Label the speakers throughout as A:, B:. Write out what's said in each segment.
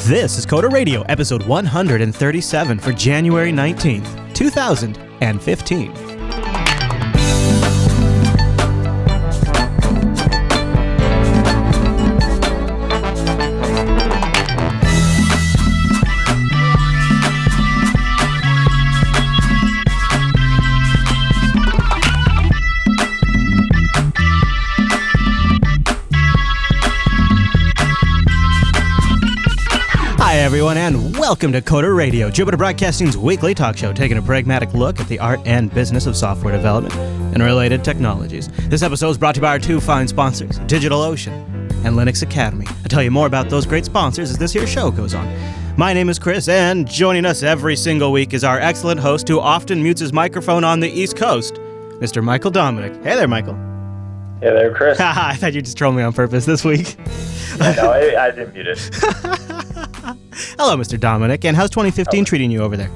A: This is Coda Radio, episode 137 for January 19th, 2015. Hi everyone, and welcome to Coda Radio, Jupiter Broadcasting's weekly talk show, taking a pragmatic look at the art and business of software development and related technologies. This episode is brought to you by our two fine sponsors, DigitalOcean and Linux Academy. I'll tell you more about those great sponsors as this here show goes on. My name is Chris, and joining us every single week is our excellent host who often mutes his microphone on the East Coast, Mr. Michael Dominic. Hey there, Michael.
B: Hey there, Chris.
A: I thought you just trolled me on purpose this week.
B: No, I didn't mute it.
A: Hello, Mr. Dominic, and how's 2015 treating you over there?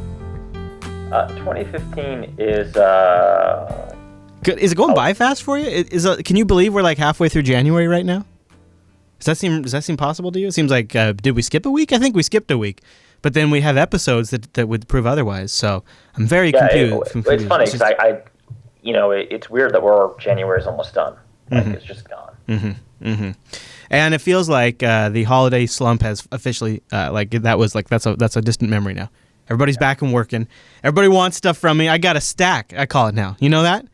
B: 2015 is
A: good. Is it going by fast for you? Can you believe we're like halfway through January right now? Does that seem possible to you? It seems like did we skip a week? I think we skipped a week, but then we have episodes that would prove otherwise. So I'm very confused.
B: It's funny because it's weird that January is almost done. Like it's just gone.
A: Mm-hmm. And it feels like the holiday slump has officially that's a distant memory now. Everybody's back and working. Everybody wants stuff from me. I got a stack, I call it now. You know that?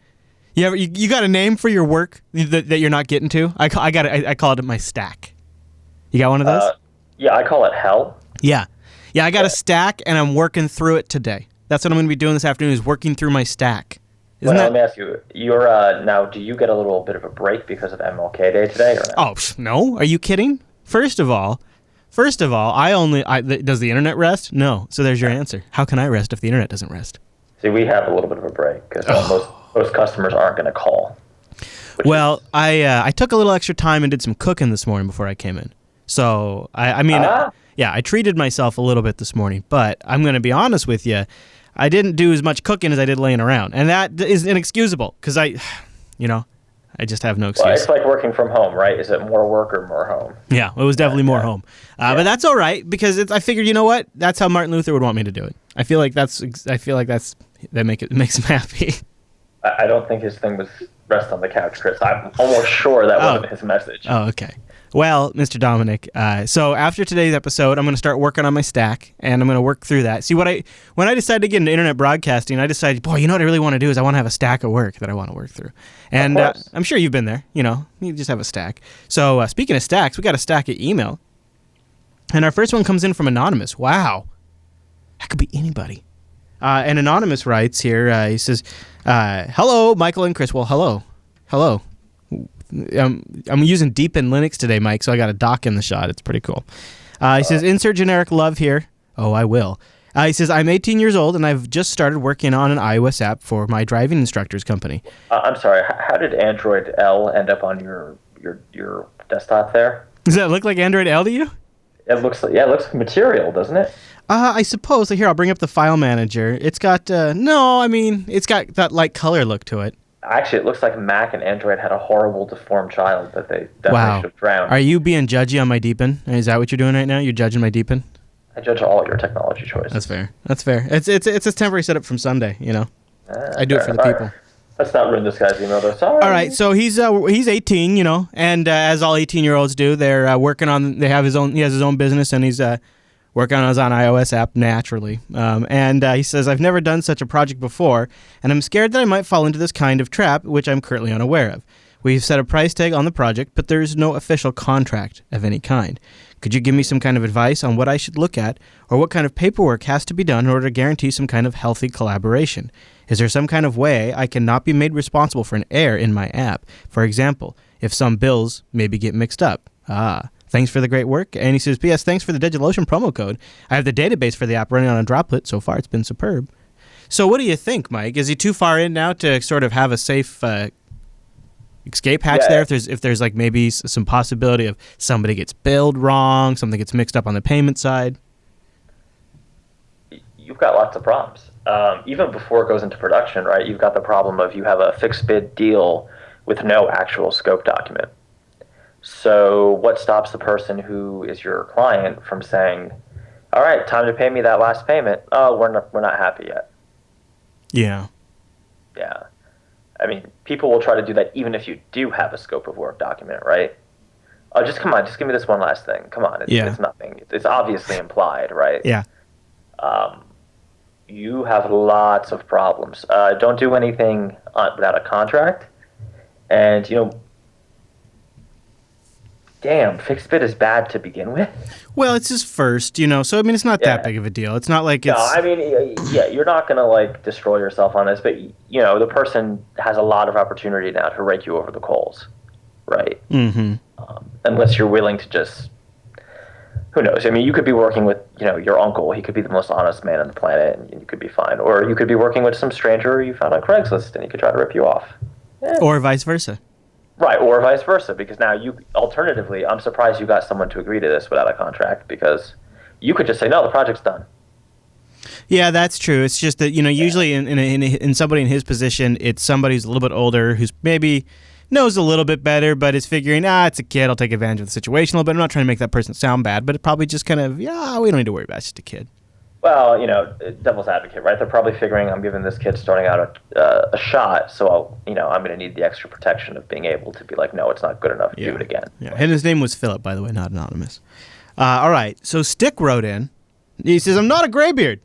A: You got a name for your work that you're not getting to? I call it my stack. You got one of those?
B: Yeah, I call it hell.
A: Yeah, I got a stack and I'm working through it today. That's what I'm going to be doing this afternoon, is working through my stack.
B: Let me ask you, now, do you get a little bit of a break because of MLK Day today, or no?
A: Oh, no. Are you kidding? First of all, does the internet rest? No. So there's your answer. How can I rest if the internet doesn't rest?
B: See, we have a little bit of a break because most customers aren't going to call.
A: Well, I took a little extra time and did some cooking this morning before I came in. So, I treated myself a little bit this morning, but I'm going to be honest with you. I didn't do as much cooking as I did laying around, and that is inexcusable because I just have no excuse.
B: Well, it's like working from home, right? Is it more work or more home?
A: Yeah, it was definitely more home, but that's all right because I figured, you know what? That's how Martin Luther would want me to do it. I feel like that makes him happy.
B: I don't think his thing was rest on the couch, Chris. I'm almost sure that wasn't his message.
A: Oh, okay. Well, Mr. Dominic, so after today's episode, I'm going to start working on my stack, and I'm going to work through that. See, when I decided to get into internet broadcasting, I decided, boy, you know what I really want to do is I want to have a stack of work that I want to work through. And I'm sure you've been there. You just have a stack. So speaking of stacks, we got a stack of email, and our first one comes in from Anonymous. Wow. That could be anybody. And Anonymous writes here, he says, hello, Michael and Chris. Well, hello. I'm using Deep in Linux today, Mike, so I got a dock in the shot. It's pretty cool. He says, insert generic love here. Oh, I will. He says, I'm 18 years old, and I've just started working on an iOS app for my driving instructor's company.
B: I'm sorry, how did Android L end up on your desktop there?
A: Does that look like Android L to you?
B: It looks like material, doesn't it?
A: I suppose. Here, I'll bring up the file manager. It's got, it's got that light color look to it.
B: Actually, it looks like Mac and Android had a horrible deformed child that they definitely should have drowned.
A: Are you being judgy on my deepin? Is that what you're doing right now? You're judging my deepin?
B: I judge all your technology choices.
A: That's fair. It's a temporary setup from Sunday, I do it for the people.
B: Right. Let's not ruin this guy's email, though. Sorry.
A: All right, so he's 18, and as all 18-year-olds do, they're working on. He has his own business, and he's working on his own iOS app naturally. And he says, I've never done such a project before, and I'm scared that I might fall into this kind of trap, which I'm currently unaware of. We've set a price tag on the project, but there's no official contract of any kind. Could you give me some kind of advice on what I should look at, or what kind of paperwork has to be done in order to guarantee some kind of healthy collaboration? Is there some kind of way I cannot be made responsible for an error in my app? For example, if some bills maybe get mixed up. Thanks for the great work. And he says, P.S. Thanks for the DigitalOcean promo code. I have the database for the app running on a droplet. So far, it's been superb. So what do you think, Mike? Is he too far in now to sort of have a safe escape hatch there? If there's like maybe some possibility of somebody gets billed wrong, something gets mixed up on the payment side?
B: You've got lots of problems. Even before it goes into production, right? You've got the problem of you have a fixed bid deal with no actual scope document. So what stops the person who is your client from saying, all right, time to pay me that last payment. Oh, we're not happy yet.
A: Yeah.
B: Yeah. I mean, people will try to do that even if you do have a scope of work document, right? Oh, just come on, just give me this one last thing. Come on,
A: Yeah.
B: it's nothing. It's obviously implied, right?
A: Yeah.
B: Um, you have lots of problems. Don't do anything without a contract. And, damn, fixed bid is bad to begin with.
A: Well, it's his first, so I mean, it's not that
B: Yeah.
A: big of a deal. It's not like
B: No,
A: it's.
B: I mean, yeah, you're not going to, like, destroy yourself on this, but, the person has a lot of opportunity now to rake you over the coals, right?
A: Mm-hmm.
B: Unless you're willing to just, who knows? I mean, you could be working with, your uncle. He could be the most honest man on the planet, and you could be fine. Or you could be working with some stranger you found on Craigslist, and he could try to rip you off. Yeah.
A: Or vice versa.
B: Right, or vice versa, because now alternatively, I'm surprised you got someone to agree to this without a contract, because you could just say, no, the project's done.
A: Yeah, that's true. It's just that, usually in somebody in his position, it's somebody who's a little bit older, who's maybe knows a little bit better, but is figuring, it's a kid, I'll take advantage of the situation a little bit. I'm not trying to make that person sound bad, but it probably just kind of, we don't need to worry about it. It's just a kid.
B: Well, devil's advocate, right? They're probably figuring I'm giving this kid starting out a shot, so I'm going to need the extra protection of being able to be like, no, it's not good enough.
A: Yeah.
B: Do it again.
A: Yeah, and his name was Philip, by the way, not anonymous. All right, so Stick wrote in. He says, I'm not a graybeard.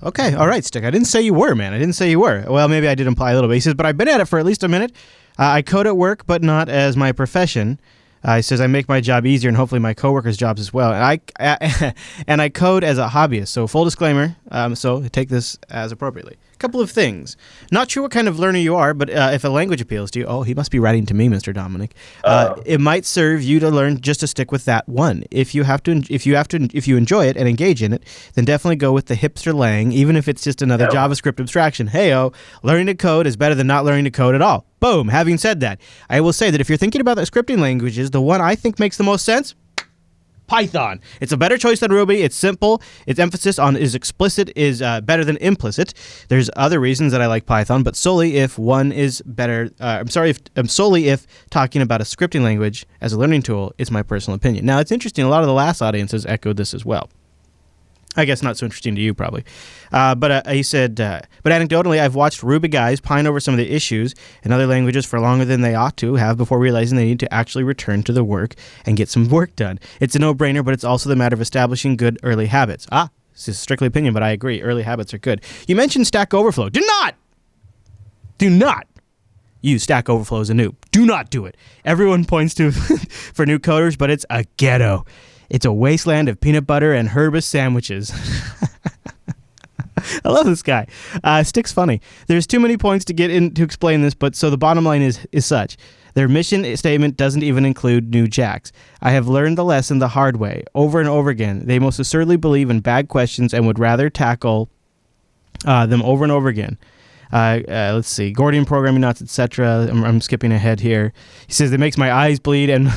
A: Okay, all right, Stick. I didn't say you were, man. I didn't say you were. Well, maybe I did imply a little bit. He says, but I've been at it for at least a minute. I code at work, but not as my profession. He says, I make my job easier and hopefully my coworkers' jobs as well. And I code as a hobbyist. So full disclaimer, so take this as appropriately. A couple of things. Not sure what kind of learner you are, but if a language appeals to you, he must be writing to me, Mr. Dominic. It might serve you to learn just to stick with that one. If you enjoy it and engage in it, then definitely go with the hipster lang, even if it's just another JavaScript abstraction. Hey-o, learning to code is better than not learning to code at all. Boom. Having said that, I will say that if you're thinking about the scripting languages, the one I think makes the most sense, Python. It's a better choice than Ruby. It's simple. Its emphasis on is explicit is better than implicit. There's other reasons that I like Python, but solely if one is better. Solely if talking about a scripting language as a learning tool is my personal opinion. Now, it's interesting. A lot of the last audiences echoed this as well. I guess not so interesting to you, probably. But he said, but anecdotally, I've watched Ruby guys pine over some of the issues in other languages for longer than they ought to have before realizing they need to actually return to the work and get some work done. It's a no-brainer, but it's also the matter of establishing good early habits. This is strictly opinion, but I agree. Early habits are good. You mentioned Stack Overflow. Do not use Stack Overflow as a noob. Do not do it. Everyone points to for new coders, but it's a ghetto. It's a wasteland of peanut butter and Herbis sandwiches. I love this guy. Stick's funny. There's too many points to get in to explain this, but so the bottom line is such. Their mission statement doesn't even include new jacks. I have learned the lesson the hard way, over and over again. They most assuredly believe in bad questions and would rather tackle them over and over again. Let's see, Gordian programming knots, etc. I'm skipping ahead here. He says it makes my eyes bleed, and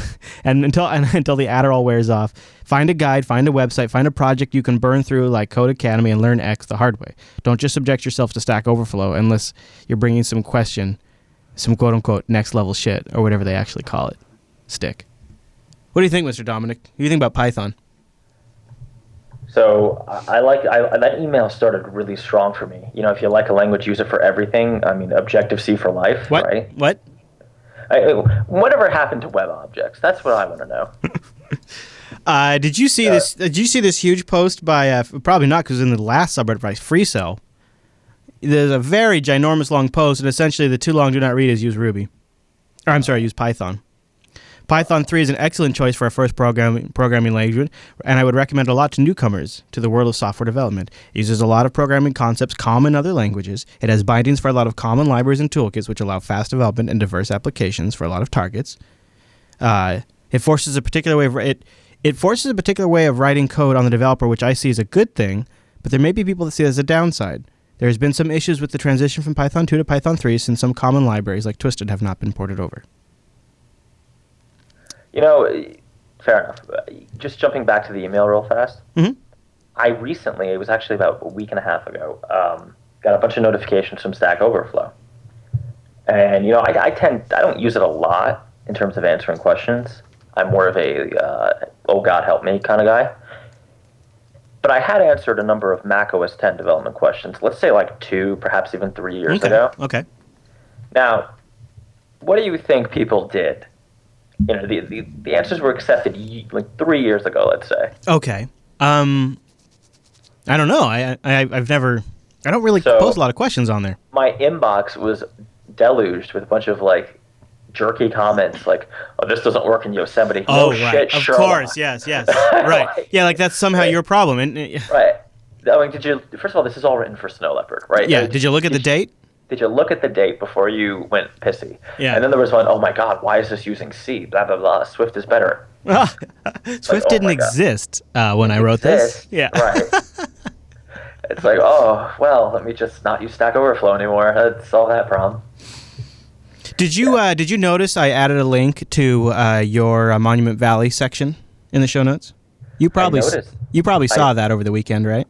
A: until the Adderall wears off. Find a guide, find a website, find a project you can burn through like Code Academy and learn X the hard way. Don't just subject yourself to Stack Overflow unless you're bringing some quote unquote next level shit or whatever they actually call it. Stick. What do you think, Mr. Dominic? What do you think about Python?
B: So that email started really strong for me. If you like a language, use it for everything. I mean, Objective-C for life,
A: what?
B: right?
A: What?
B: Whatever happened to web objects? That's what I want to know.
A: Did you see this? Did you see this huge post by? Probably not, because in the last subreddit by FreeCell, there's a very ginormous long post, and essentially the too long do not read is use Ruby, or I'm sorry, use Python. Python 3 is an excellent choice for a first programming language, and I would recommend a lot to newcomers to the world of software development. It uses a lot of programming concepts common in other languages. It has bindings for a lot of common libraries and toolkits, which allow fast development and diverse applications for a lot of targets. It forces a particular way of writing code on the developer, which I see as a good thing, but there may be people that see it as a downside. There has been some issues with the transition from Python 2 to Python 3 since some common libraries like Twisted have not been ported over.
B: Fair enough. Just jumping back to the email real fast.
A: Mm-hmm.
B: I recently, it was actually about a week and a half ago, got a bunch of notifications from Stack Overflow. And, I don't use it a lot in terms of answering questions. I'm more of a, oh God, help me kind of guy. but I had answered a number of Mac OS 10 development questions. Let's say like 2, perhaps even 3 years ago.
A: Okay.
B: Now, what do you think people did? The answers were accepted like 3 years ago, let's say.
A: Okay. I don't know. I've never. I don't really post a lot of questions on there.
B: My inbox was deluged with a bunch of like jerky comments, like, "Oh, this doesn't work in Yosemite."
A: Oh,
B: no
A: right.
B: shit,
A: Of
B: Sherlock.
A: course, yes, right. Yeah, like that's somehow your problem. And
B: right. I mean, first of all, this is all written for Snow Leopard, right?
A: Yeah. Did you look at the date?
B: Did you look at the date before you went pissy?
A: Yeah.
B: And then there was one, oh my God, why is this using C? Blah, blah, blah. Swift is better.
A: Swift didn't exist when I wrote this. Yeah.
B: Right. It's like, oh, well, let me just not use Stack Overflow anymore. That's solve that problem.
A: Did you notice I added a link to your Monument Valley section in the show notes? You probably saw that over the weekend, right?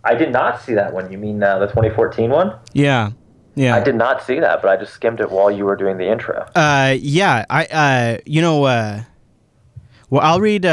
B: I did not see that one. You mean the 2014 one?
A: Yeah. I
B: did not see that, but I just skimmed it while you were doing the intro.
A: Yeah. Well, I'll read.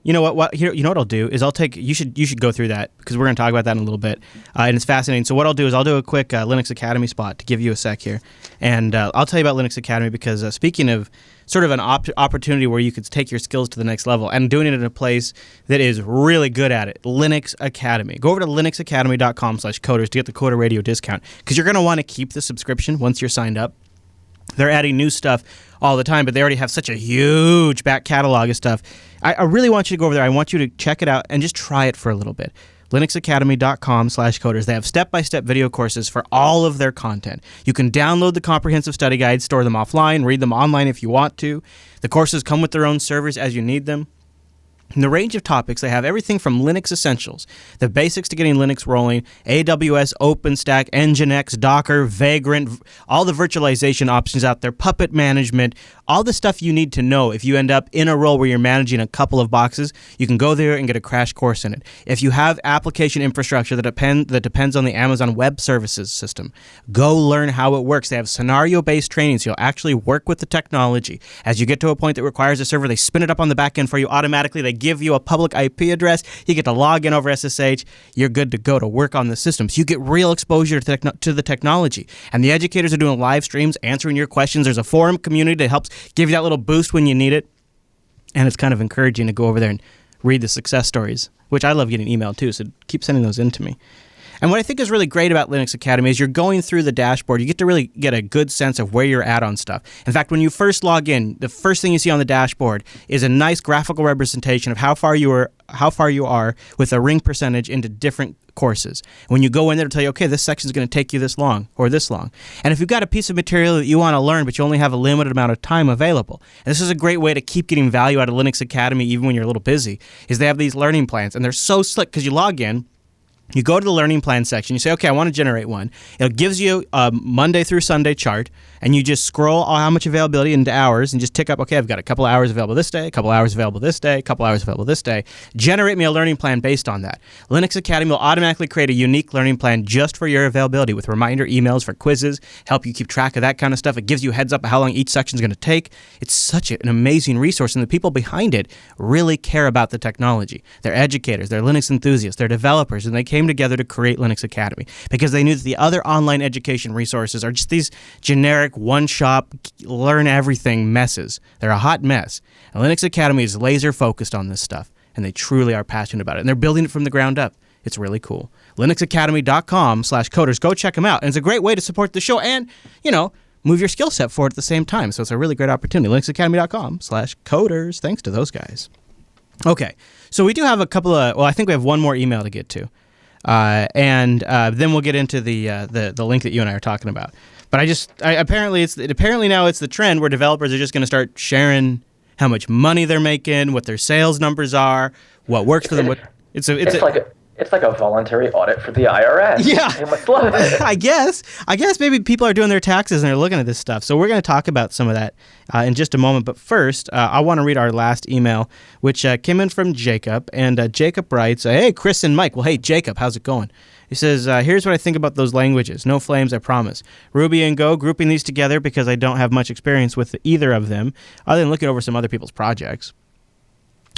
A: You know what? What I'll do is you should go through that because we're going to talk about that in a little bit, and it's fascinating. So what I'll do is I'll do a quick Linux Academy spot to give you a sec here, and I'll tell you about Linux Academy because speaking of sort of an opportunity where you could take your skills to the next level and doing it in a place that is really good at it, Linux Academy. Go over to linuxacademy.com/coders to get the Coder Radio discount because you're going to want to keep the subscription once you're signed up. They're adding new stuff all the time, but they already have such a huge back catalog of stuff. I really want you to go over there. I want you to check it out and just try it for a little bit. linuxacademy.com/coders. They have step-by-step video courses for all of their content. You can download the comprehensive study guides, store them offline, read them online if you want to. The courses come with their own servers as you need them. In the range of topics, they have everything from Linux essentials, the basics to getting Linux rolling, AWS, OpenStack, Nginx, Docker, Vagrant, all the virtualization options out there, Puppet management, all the stuff you need to know if you end up in a role where you're managing a couple of boxes. You can go there and get a crash course in it. If you have application infrastructure that depends on the Amazon Web Services system, go learn how it works. They have scenario-based training, so you'll actually work with the technology. As you get to a point that requires a server, they spin it up on the back end for you automatically. They give you a public IP address. You get to log in over SSH. You're good to go to work on the systems. You get real exposure to the technology. And the educators are doing live streams, answering your questions. There's a forum community that helps give you that little boost when you need it. And it's kind of encouraging to go over there and read the success stories, which I love getting emailed too, so keep sending those in to me. And what I think is really great about Linux Academy is you're going through the dashboard. You get to really get a good sense of where you're at on stuff. In fact, when you first log in, the first thing you see on the dashboard is a nice graphical representation of how far you are with a ring percentage into different courses. When you go in there to tell you, okay, this section is going to take you this long or this long. And if you've got a piece of material that you want to learn, but you only have a limited amount of time available, and this is a great way to keep getting value out of Linux Academy even when you're a little busy, is they have these learning plans. And they're so slick because you log in, you go to the learning plan section, you say, okay, I want to generate one. It gives you a Monday through Sunday chart, and you just scroll how much availability into hours and just tick up, okay, I've got a couple hours available this day, a couple hours available this day, a couple hours available this day. Generate me a learning plan based on that. Linux Academy will automatically create a unique learning plan just for your availability with reminder emails for quizzes, help you keep track of that kind of stuff. It gives you a heads up of how long each section is going to take. It's such an amazing resource, and the people behind it really care about the technology. They're educators, they're Linux enthusiasts, they're developers, and they came together to create Linux Academy because they knew that the other online education resources are just these generic one-shop learn everything messes. They're a hot mess. And Linux Academy is laser focused on this stuff, and they truly are passionate about it. And they're building it from the ground up. It's really cool. linuxacademy.com/coders. Go check them out. And it's a great way to support the show and, move your skill set forward at the same time. So it's a really great opportunity. linuxacademy.com/coders. Thanks to those guys. Okay. So we do have I think we have one more email to get to. And then we'll get into the link that you and I are talking about. But apparently now it's the trend where developers are just going to start sharing how much money they're making, what their sales numbers are, what works for them. It's
B: like a voluntary audit for the IRS.
A: Yeah,
B: they must love it.
A: I guess maybe people are doing their taxes and they're looking at this stuff. So we're going to talk about some of that in just a moment. But first, I want to read our last email, which came in from Jacob. And Jacob writes, "Hey, Chris and Mike." Well, hey, Jacob, how's it going? He says, here's what I think about those languages. No flames, I promise. Ruby and Go, grouping these together because I don't have much experience with either of them, other than looking over some other people's projects.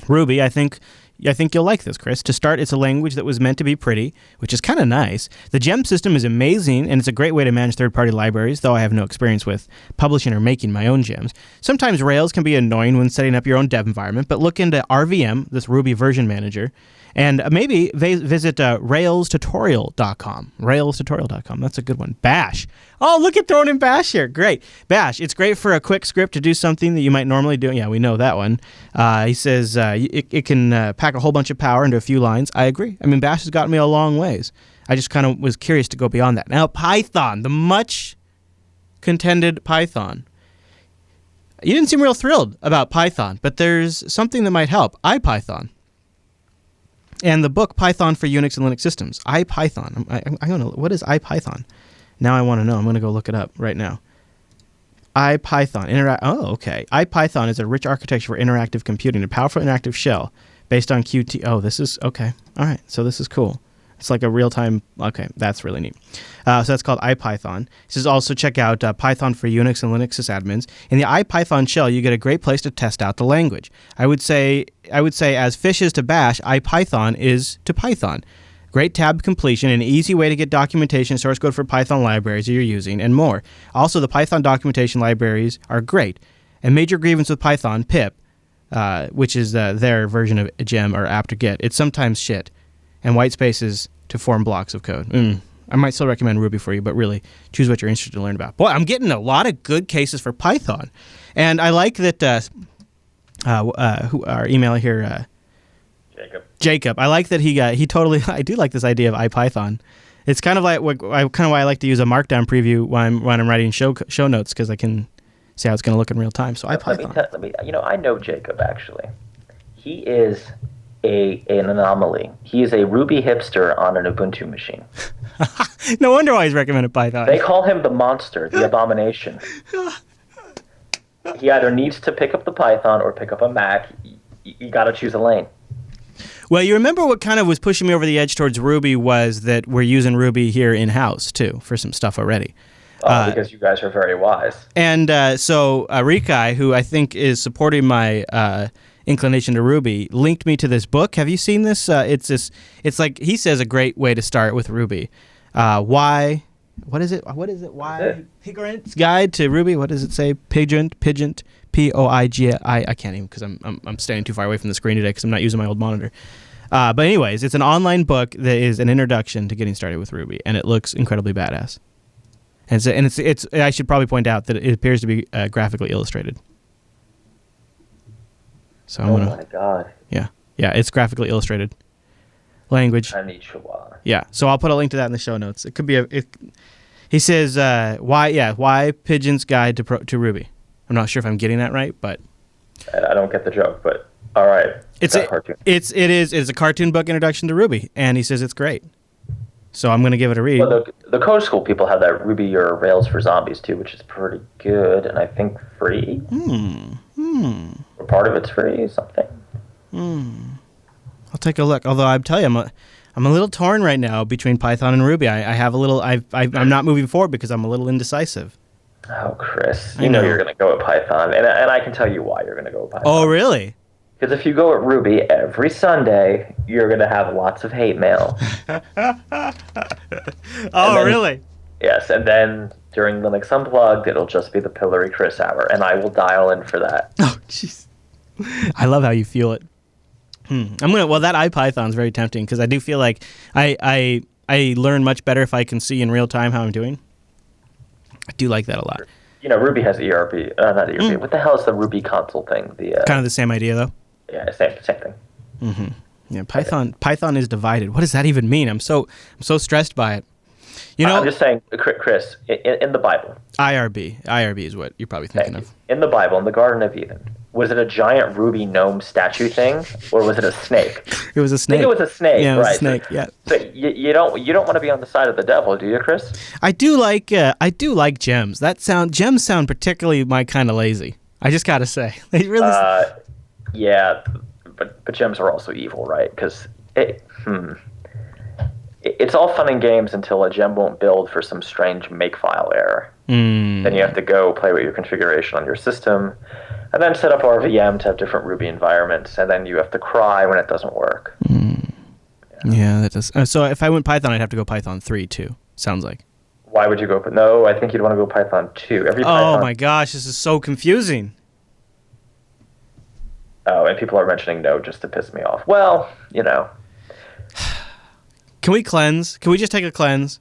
A: Ruby, I think I think you'll like this, Chris. To start, it's a language that was meant to be pretty, which is kind of nice. The gem system is amazing, and it's a great way to manage third-party libraries, though I have no experience with publishing or making my own gems. Sometimes Rails can be annoying when setting up your own dev environment, but look into RVM, this Ruby version manager, and maybe visit railstutorial.com. Railstutorial.com. That's a good one. Bash. Oh, look at throwing in Bash here. Great. Bash. It's great for a quick script to do something that you might normally do. Yeah, we know that one. He says it can pack a whole bunch of power into a few lines. I agree. I mean, Bash has gotten me a long ways. I just kind of was curious to go beyond that. Now, Python, the much contended Python. You didn't seem real thrilled about Python, but there's something that might help. IPython. And the book Python for Unix and Linux Systems. IPython. I don't know. What is IPython? Now I want to know. I'm going to go look it up right now. IPython. Oh, okay. IPython is a rich architecture for interactive computing, a powerful interactive shell based on Qt. Oh, this is okay. All right. So this is cool. It's like a real-time. Okay, that's really neat. So that's called IPython. It says also check out Python for Unix and Linux sysadmins. In the IPython shell, you get a great place to test out the language. I would say as fish is to bash, IPython is to Python. Great tab completion, an easy way to get documentation, source code for Python libraries that you're using, and more. Also, the Python documentation libraries are great. A major grievance with Python, pip, which is their version of gem or apt-to-get, it's sometimes shit. And white spaces to form blocks of code. I might still recommend Ruby for you, but really choose what you're interested to learn about. Boy, I'm getting a lot of good cases for Python. And I like that our email here, Jacob. I like that he totally, I do like this idea of IPython. It's kind of like why I like to use a markdown preview when I'm writing show notes, because I can see how it's going to look in real time. So IPython.
B: Let me, I know Jacob, actually. He is an anomaly. He is a Ruby hipster on an Ubuntu machine.
A: No wonder why he's recommended Python.
B: They call him the monster, the abomination. He either needs to pick up the Python or pick up a Mac. You got to choose a lane.
A: Well, you remember what kind of was pushing me over the edge towards Ruby was that we're using Ruby here in-house, too, for some stuff already.
B: Because you guys are very wise.
A: And so Rikai, who I think is supporting my inclination to Ruby, linked me to this book. Have you seen this? It's like, he says, a great way to start with Ruby. Why? What is it? Why? Pigorant's Guide to Ruby. What does it say? Pigent. P-O-I-G-I. I can't even, because I'm standing too far away from the screen today because I'm not using my old monitor. But anyways, it's an online book that is an introduction to getting started with Ruby, and it looks incredibly badass. And it's I should probably point out that it appears to be graphically illustrated. So
B: my God.
A: Yeah, it's graphically illustrated. Language.
B: Konnichiwa.
A: Yeah, so I'll put a link to that in the show notes. It could be he says why Pigeon's Guide to Ruby. I'm not sure if I'm getting that right, but
B: I don't get the joke, but all right.
A: It's a cartoon. It's a cartoon book introduction to Ruby, and he says it's great. So I'm going to give it a read.
B: Well, the Code School people have that Ruby or Rails for Zombies too, which is pretty good, and I think free. Or part of it's free, something.
A: I'll take a look. Although I tell you, I'm a little torn right now between Python and Ruby. I have a little. I'm not moving forward because I'm a little indecisive.
B: Oh, Chris, you know you're going to go with Python, and I can tell you why you're going to go with Python.
A: Oh, really?
B: Because if you go with Ruby every Sunday, you're going to have lots of hate mail.
A: Really?
B: Yes, and then during Linux Unplugged, it'll just be the Pillory Chris hour, and I will dial in for that.
A: Oh, jeez. I love how you feel it. Well, that IPython is very tempting because I do feel like I learn much better if I can see in real time how I'm doing. I do like that a lot.
B: You know, Ruby has ERB, not ERB. What the hell is the Ruby console thing?
A: Kind of the same idea, though.
B: Yeah, same thing.
A: Mm-hmm. Yeah, Python is divided. What does that even mean? I'm so stressed by it. You know,
B: I'm just saying, Chris, in the Bible.
A: IRB is what you're probably thinking of.
B: In the Bible, in the Garden of Eden, was it a giant ruby gnome statue thing, or was it a snake?
A: It was a snake.
B: I think it was a snake.
A: Yeah, it was
B: right.
A: a snake. Yeah.
B: So you don't want to be on the side of the devil, do you, Chris?
A: I do like gems. Gems sound particularly my kind of lazy. I just gotta say, they really.
B: Yeah, but gems are also evil, right? Because it's all fun and games until a gem won't build for some strange makefile error. Then you have to go play with your configuration on your system. And then set up RVM to have different Ruby environments, and then you have to cry when it doesn't work.
A: Yeah, that does. So if I went Python, I'd have to go Python 3 too. Sounds like.
B: Why would you go? No, I think you'd want to go Python 2.
A: Oh my gosh, this is so confusing.
B: Oh, and people are mentioning Node just to piss me off. Well,
A: Can we cleanse? Can we just take a cleanse?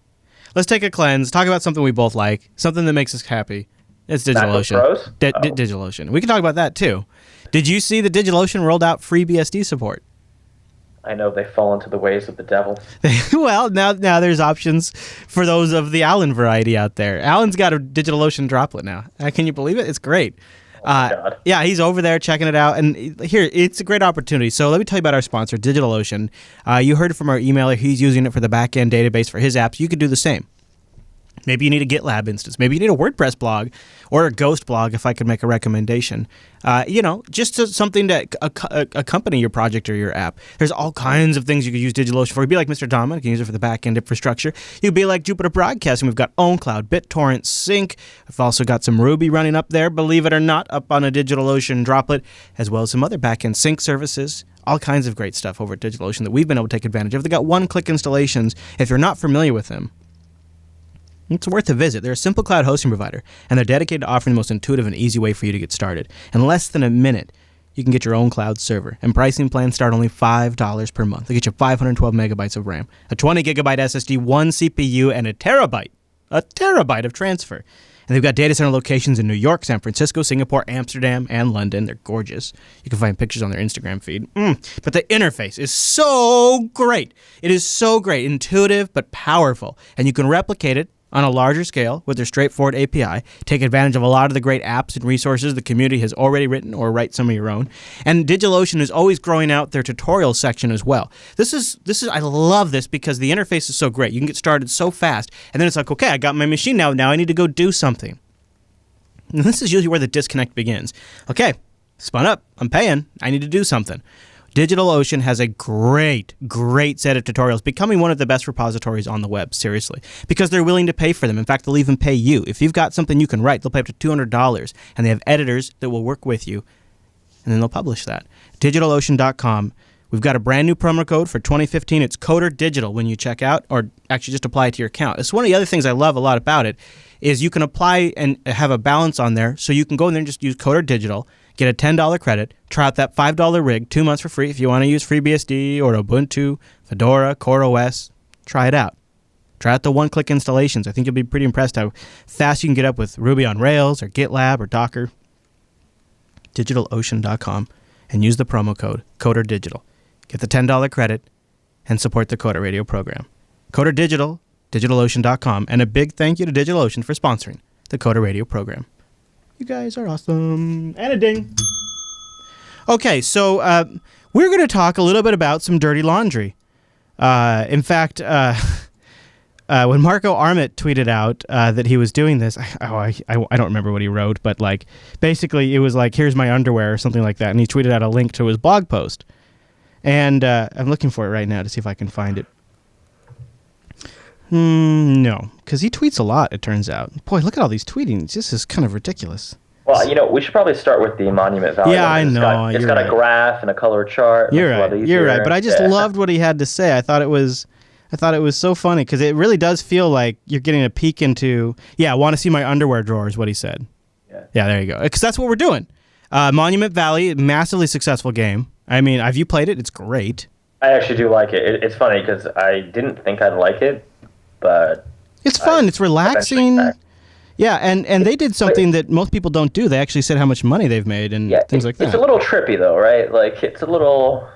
A: Let's take a cleanse. Talk about something we both like. Something that makes us happy. It's DigitalOcean. DigitalOcean. We can talk about that too. Did you see that DigitalOcean rolled out free BSD support?
B: I know they fall into the ways of the devil.
A: Well, now there's options for those of the Allen variety out there. Allen's got a DigitalOcean droplet now. Can you believe it? It's great.
B: Oh my God.
A: Yeah, he's over there checking it out. And here, it's a great opportunity. So let me tell you about our sponsor, DigitalOcean. You heard from our emailer. He's using it for the back-end database for his apps. You could do the same. Maybe you need a GitLab instance. Maybe you need a WordPress blog or a Ghost blog, if I could make a recommendation. Just something to accompany your project or your app. There's all kinds of things you could use DigitalOcean for. You'd be like Mr. Dama. You can use it for the back-end infrastructure. You'd be like Jupiter Broadcasting. We've got OwnCloud, BitTorrent, Sync. We've also got some Ruby running up there, believe it or not, up on a DigitalOcean droplet, as well as some other back-end sync services. All kinds of great stuff over at DigitalOcean that we've been able to take advantage of. They got one-click installations. If you're not familiar with them, it's worth a visit. They're a simple cloud hosting provider, and they're dedicated to offering the most intuitive and easy way for you to get started. In less than a minute, you can get your own cloud server, and pricing plans start only $5 per month. They get you 512 megabytes of RAM, a 20 gigabyte SSD, one CPU, and a terabyte of transfer. And they've got data center locations in New York, San Francisco, Singapore, Amsterdam, and London. They're gorgeous. You can find pictures on their Instagram feed. But the interface is so great. It is so great, intuitive but powerful, and you can replicate it on a larger scale with their straightforward API. Take advantage of a lot of the great apps and resources the community has already written, or write some of your own. And DigitalOcean is always growing out their tutorial section as well. This is I love this because the interface is so great. You can get started so fast, and then it's like, okay, I got my machine now. Now I need to go do something. And this is usually where the disconnect begins. Okay, spun up. I'm paying. I need to do something. DigitalOcean has a great set of tutorials, becoming one of the best repositories on the web, seriously, because they're willing to pay for them. In fact, they'll even pay you. If you've got something you can write, they'll pay up to $200, and they have editors that will work with you, and then they'll publish that. DigitalOcean.com. We've got a brand new promo code for 2015. It's Coder Digital when you check out, or actually just apply it to your account. It's one of the other things I love a lot about it, is you can apply and have a balance on there, so you can go in there and just use Coder Digital, get a $10 credit, try out that $5 rig, 2 months for free. If you want to use FreeBSD or Ubuntu, Fedora, CoreOS, try it out. Try out the one-click installations. I think you'll be pretty impressed how fast you can get up with Ruby on Rails or GitLab or Docker. DigitalOcean.com and use the promo code CoderDigital. Get the $10 credit and support the Coder Radio program. Coder Digital, DigitalOcean.com, and a big thank you to DigitalOcean for sponsoring the Coder Radio program. You guys are awesome. And a ding. Okay, so we're going to talk a little bit about some dirty laundry. In fact, when Marco Arment tweeted out that he was doing this, I don't remember what he wrote, but like basically it was like, here's my underwear or something like that. And he tweeted out a link to his blog post. And I'm looking for it right now to see if I can find it. No, because he tweets a lot, it turns out. Boy, look at all these tweetings. This is kind of ridiculous.
B: Well, we should probably start with the Monument Valley.
A: Yeah, I know.
B: It's got a graph and a color chart.
A: You're right. But I just loved what he had to say. I thought it was so funny because it really does feel like you're getting a peek into. Yeah, I want to see my underwear drawer is what he said. Yeah, there you go. Because that's what we're doing. Monument Valley, massively successful game. I mean, have you played it? It's great.
B: I actually do like it. It's funny because I didn't think I'd like it, but
A: it's fun. It's relaxing. Yeah, and they did something that most people don't do. They actually said how much money they've made and things like that.
B: It's a little trippy, though, right? Like, it's a little,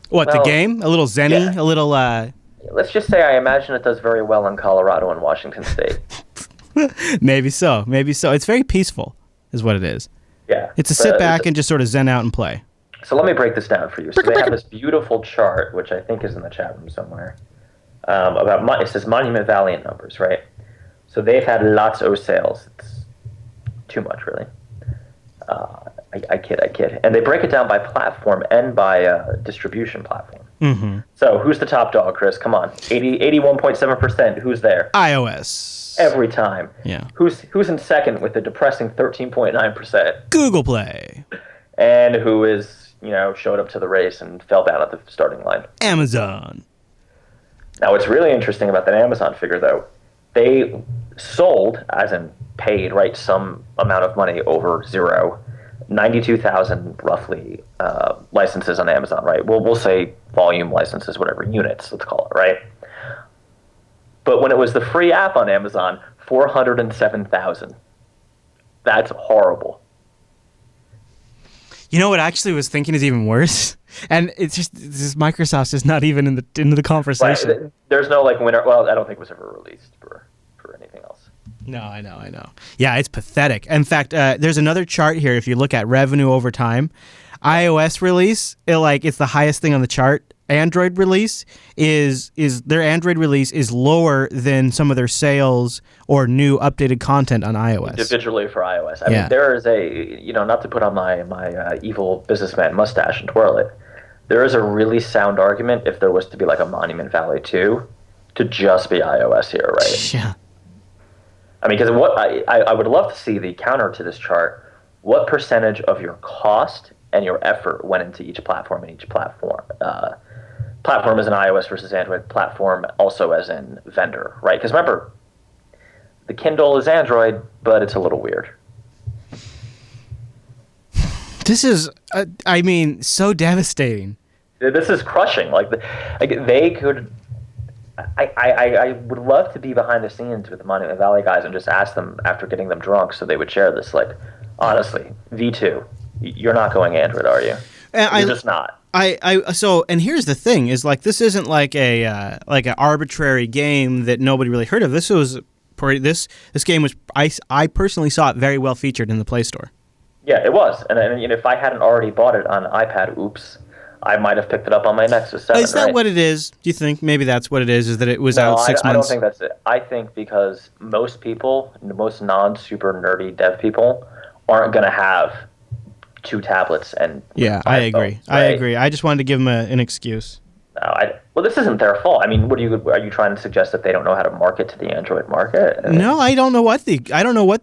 A: What, the game? A little zenny? Yeah. A little,
B: Let's just say I imagine it does very well in Colorado and Washington State.
A: Maybe so. It's very peaceful, is what it is.
B: Yeah.
A: It's a sit back and just sort of zen out and play.
B: So let me break this down for you. So they have this beautiful chart, which I think is in the chat room somewhere, it says Monument Valley in numbers, right? So they've had lots of sales. It's too much, really. I kid. And they break it down by platform and by distribution platform.
A: Mm-hmm.
B: So who's the top dog, Chris? Come on. 81.7%. Who's there?
A: iOS.
B: Every time.
A: Yeah.
B: Who's in second with a depressing 13.9%?
A: Google Play.
B: And who is, showed up to the race and fell down at the starting line?
A: Amazon.
B: Now, what's really interesting about that Amazon figure, though, they sold, as in paid, right, some amount of money over zero, 92,000 roughly licenses on Amazon, right? We'll say volume licenses, whatever, units, let's call it, right? But when it was the free app on Amazon, 407,000. That's horrible.
A: You know what I actually was thinking is even worse? And it's just Microsoft's just not even in the conversation.
B: Right. There's no winner. Well, I don't think it was ever released for anything else.
A: No, I know. Yeah, it's pathetic. In fact, there's another chart here. If you look at revenue over time, iOS release, it's the highest thing on the chart. Android release is lower than some of their sales or new updated content on iOS.
B: Individually for iOS. I mean, there is not to put on my evil businessman mustache and twirl it, there is a really sound argument if there was to be a Monument Valley 2 to just be iOS here, right?
A: Yeah.
B: I mean, because what I would love to see the counter to this chart. What percentage of your cost and your effort went into each platform and each platform? Platform as in iOS versus Android, platform also as in vendor, right? Because remember, the Kindle is Android, but it's a little weird.
A: This is, so devastating.
B: This is crushing. They could. I would love to be behind the scenes with the Monument Valley guys and just ask them after getting them drunk so they would share this. Honestly, V2, you're not going Android, are you? You're just not.
A: And here's the thing: is this isn't an arbitrary game that nobody really heard of. This game was I personally saw it very well featured in the Play Store. Yeah,
B: it was, and if I hadn't already bought it on iPad, oops, I might have picked it up on my Nexus 7.
A: Is that what it is? Do you think maybe that's what it is? Is that it was out 6 months?
B: I don't think that's it. I think because most people, most non-super nerdy dev people, aren't going to have 2 tablets and
A: I agree. Phones, right? I agree. I just wanted to give them an excuse.
B: Well, this isn't their fault. I mean, are you trying to suggest that they don't know how to market to the Android market?
A: No, I don't know what the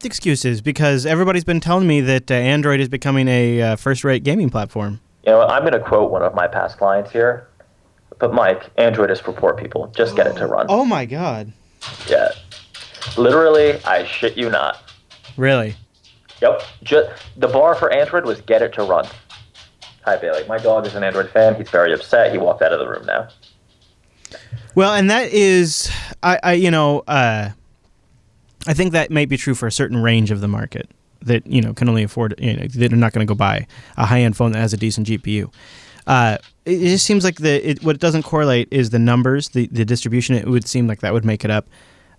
A: excuse is, because everybody's been telling me that Android is becoming a first-rate gaming platform.
B: I'm going to quote one of my past clients here. But Mike, Android is for poor people. Just get it to run.
A: Oh my God.
B: Yeah. Literally, I shit you not.
A: Really?
B: Yep. The bar for Android was get it to run. Hi, Bailey. My dog is an Android fan. He's very upset. He walked out of the room now.
A: Well, and that is, I think that may be true for a certain range of the market that, can only afford, that are not going to go buy a high-end phone that has a decent GPU. It just seems like what it doesn't correlate is the numbers, the distribution. It would seem like that would make it up.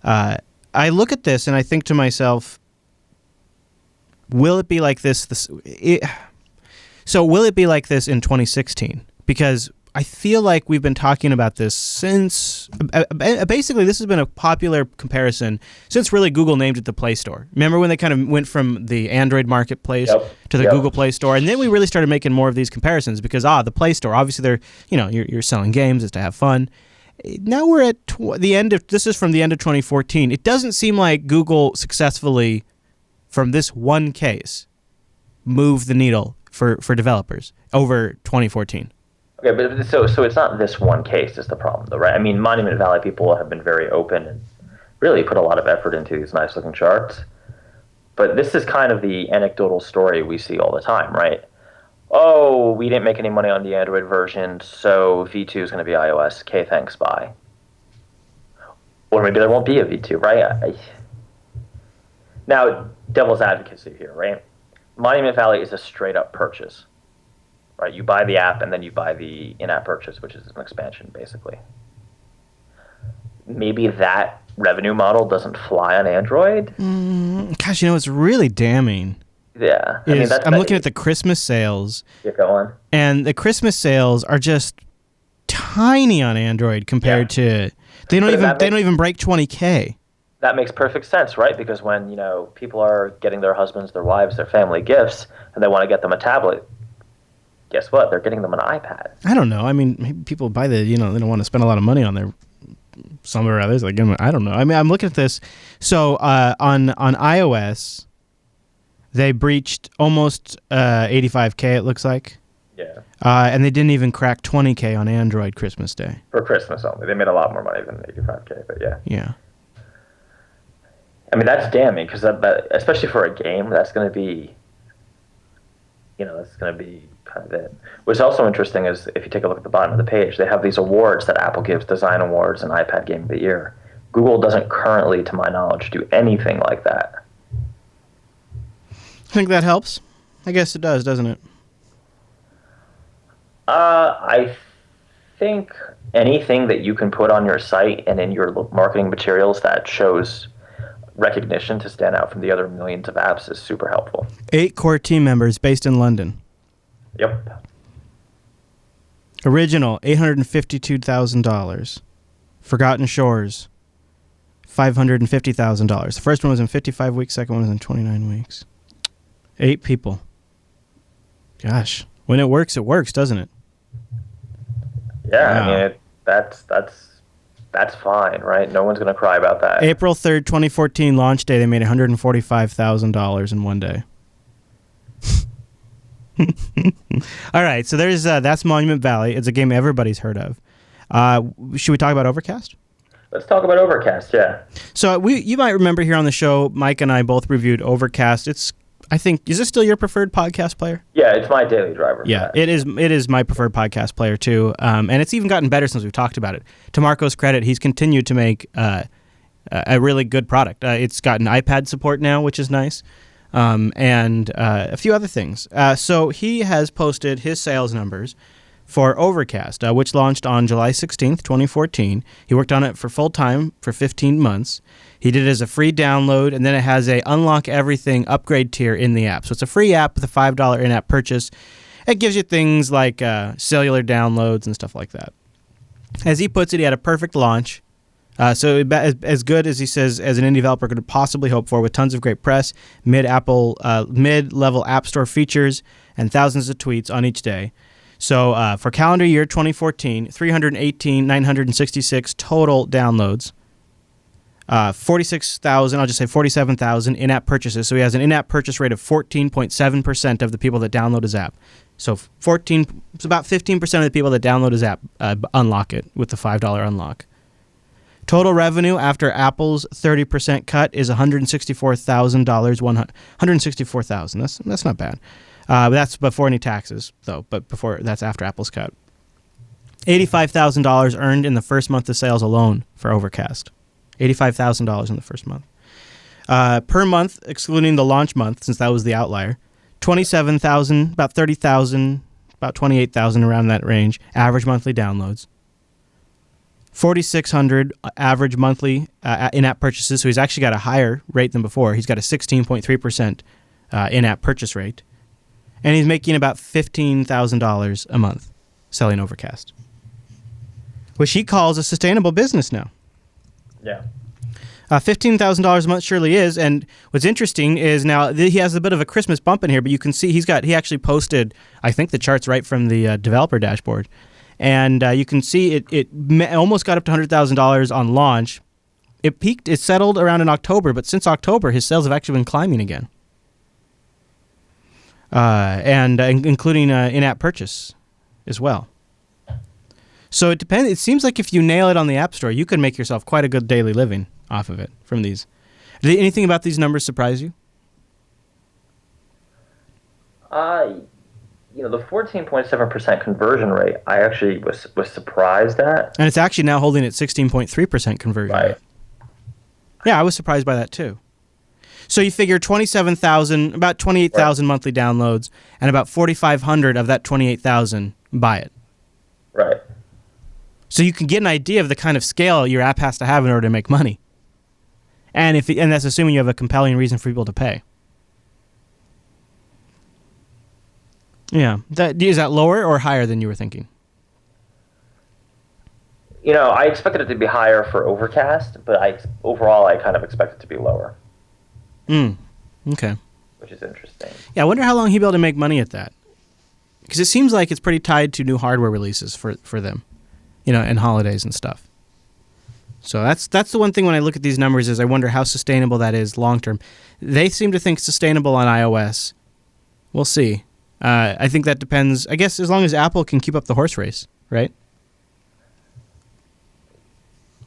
A: I look at this and I think to myself, will it be like this? So will it be like this in 2016? Because I feel like we've been talking about this since basically this has been a popular comparison since really Google named it the Play Store. Remember when they kind of went from the Android marketplace to the Google Play Store, and then we really started making more of these comparisons because the Play Store, obviously they're you're selling games, it's to have fun. Now we're at the end of this is from the end of 2014. It doesn't seem like Google successfully, from this one case, moved the needle for developers over 2014.
B: Okay, but so it's not this one case is the problem, though, right? I mean, Monument Valley people have been very open and really put a lot of effort into these nice-looking charts. But this is kind of the anecdotal story we see all the time, right? Oh, we didn't make any money on the Android version, so V2 is going to be iOS. Okay, thanks, bye. Or maybe there won't be a V2, right? Now, devil's advocacy here, right? Monument Valley is a straight-up purchase. Right, you buy the app and then you buy the in-app purchase, which is an expansion, basically. Maybe that revenue model doesn't fly on Android.
A: Gosh, it's really damning.
B: Yeah,
A: I'm looking at the Christmas sales.
B: Yeah, go on.
A: And the Christmas sales are just tiny on Android compared to. They don't even break 20K.
B: that makes perfect sense, right? Because when, people are getting their husbands, their wives, their family gifts, and they want to get them a tablet, guess what? They're getting them an iPad.
A: I don't know. I mean, maybe people buy they don't want to spend a lot of money on their some or others. Like, I don't know. I mean, I'm looking at this. So on iOS, they breached almost 85K, it looks like.
B: Yeah.
A: And they didn't even crack 20K on Android Christmas Day.
B: For Christmas only. They made a lot more money than 85K, but yeah.
A: Yeah.
B: I mean, that's damning, because that, especially for a game, that's going to be, kind of it. What's also interesting is, if you take a look at the bottom of the page, they have these awards that Apple gives, Design Awards and iPad Game of the Year. Google doesn't currently, to my knowledge, do anything like that.
A: Think that helps? I guess it does, doesn't it?
B: I think anything that you can put on your site and in your marketing materials that shows recognition to stand out from the other millions of apps is super helpful.
A: 8 core team members based in London.
B: Yep.
A: Original, $852,000. Forgotten Shores, $550,000. The first one was in 55 weeks, second one was in 29 weeks. 8 people. Gosh. When it works, doesn't it?
B: Yeah,
A: Wow.
B: I mean, that's fine, right? No one's going to cry about that.
A: April 3rd, 2014 launch day, they made $145,000 in one day. All right, so there's that's Monument Valley. It's a game everybody's heard of. Should we talk about Overcast?
B: Let's talk about Overcast, yeah.
A: So you might remember here on the show, Mike and I both reviewed Overcast. Is this still your preferred podcast player?
B: Yeah, it's my daily driver.
A: Yeah, it is my preferred podcast player too, and it's even gotten better since we've talked about it. To Marco's credit, he's continued to make a really good product. It's gotten iPad support now, which is nice, and a few other things. So he has posted his sales numbers for Overcast, which launched on July 16th, 2014. He worked on it for full time for 15 months. He did it as a free download, and then it has a unlock everything upgrade tier in the app. So it's a free app with a $5 in-app purchase. It gives you things like cellular downloads and stuff like that. As he puts it, he had a perfect launch. So as good as he says, as an indie developer could possibly hope for, with tons of great press, mid-level App Store features, and thousands of tweets on each day. So for calendar year 2014, 318,966 total downloads. 46,000, I'll just say 47,000 in-app purchases. So he has an in-app purchase rate of 14.7% of the people that download his app. So it's about 15% of the people that download his app unlock it with the $5 unlock. Total revenue after Apple's 30% cut is $164,000. $164,000. That's not bad. That's before any taxes, though. But that's after Apple's cut. $85,000 earned in the first month of sales alone for Overcast. $85,000 in the first month. Per month, excluding the launch month, since that was the outlier, 27,000, about 30,000, about 28,000, around that range, average monthly downloads. 4,600 average monthly in-app purchases, so he's actually got a higher rate than before. He's got a 16.3% in-app purchase rate. And he's making about $15,000 a month selling Overcast, which he calls a sustainable business now.
B: Yeah.
A: $15,000 a month surely is, and what's interesting is now he has a bit of a Christmas bump in here, but you can see he actually posted, I think, the charts right from the developer dashboard, and you can see it almost got up to $100,000 on launch. It settled around in October, but since October, his sales have actually been climbing again, and including in-app purchase as well. So it depends. It seems like if you nail it on the App Store, you could make yourself quite a good daily living off of it from these. Did anything about these numbers surprise you?
B: The 14.7% conversion rate, I actually was surprised at.
A: And it's actually now holding at 16.3% conversion rate.
B: Right.
A: Yeah, I was surprised by that too. So you figure 27,000, about 28,000 monthly downloads, and about 4,500 of that 28,000 buy it.
B: Right.
A: So you can get an idea of the kind of scale your app has to have in order to make money. And that's assuming you have a compelling reason for people to pay. Yeah. Is that lower or higher than you were thinking?
B: I expected it to be higher for Overcast, but overall I kind of expect it to be lower.
A: Okay.
B: Which is interesting.
A: Yeah, I wonder how long he'll be able to make money at that. Because it seems like it's pretty tied to new hardware releases for them, and holidays and stuff. So that's the one thing when I look at these numbers is I wonder how sustainable that is long term. They seem to think sustainable on iOS. We'll see. I think that depends. I guess as long as Apple can keep up the horse race, right?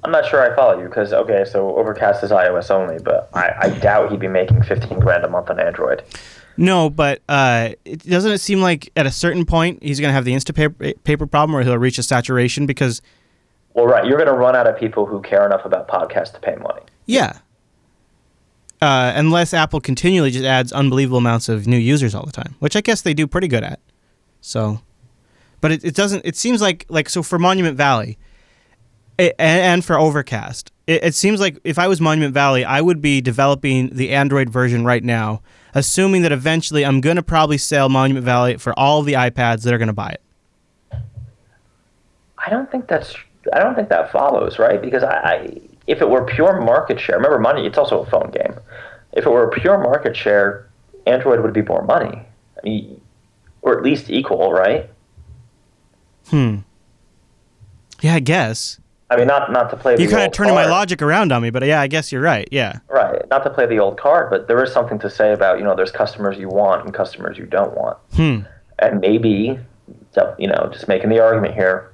B: I'm not sure I follow you because, okay, so Overcast is iOS only, but I doubt he'd be making $15,000 a month on Android.
A: No, but doesn't it seem like at a certain point he's going to have the Instapaper problem or he'll reach a saturation because...
B: Well, right. You're going to run out of people who care enough about podcasts to pay money.
A: Yeah. Unless Apple continually just adds unbelievable amounts of new users all the time, which I guess they do pretty good at. So, but it doesn't... It seems like so for Monument Valley and for Overcast, it seems like if I was Monument Valley, I would be developing the Android version right now, assuming that eventually I'm going to probably sell Monument Valley for all of the iPads that are going to buy it.
B: I don't think that follows, right? Because if it were pure market share, remember money, it's also a phone game. If it were pure market share, Android would be more money. I mean, or at least equal, right?
A: Yeah, I guess.
B: I mean, not to play the
A: You're kind of
B: old
A: turning
B: card.
A: my logic around on me, but yeah, I guess you're right. Yeah.
B: Right. Not to play the old card, but there is something to say about, there's customers you want and customers you don't want. And maybe, just making the argument here,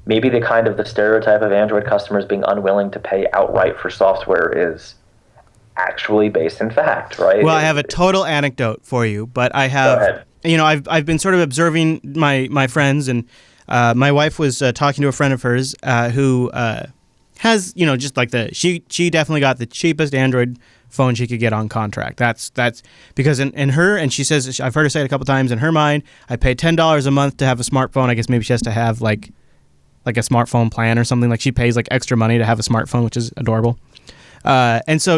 B: maybe the stereotype of Android customers being unwilling to pay outright for software is actually based in fact, right?
A: Well, I have a total anecdote for you, but I have, I've been sort of observing my friends, and my wife was talking to a friend of hers who has, just like she definitely got the cheapest Android phone she could get on contract. That's because in her, and she says, I've heard her say it a couple times, in her mind, I pay $10 a month to have a smartphone. I guess maybe she has to have like a smartphone plan or something. Like she pays like extra money to have a smartphone, which is adorable. And so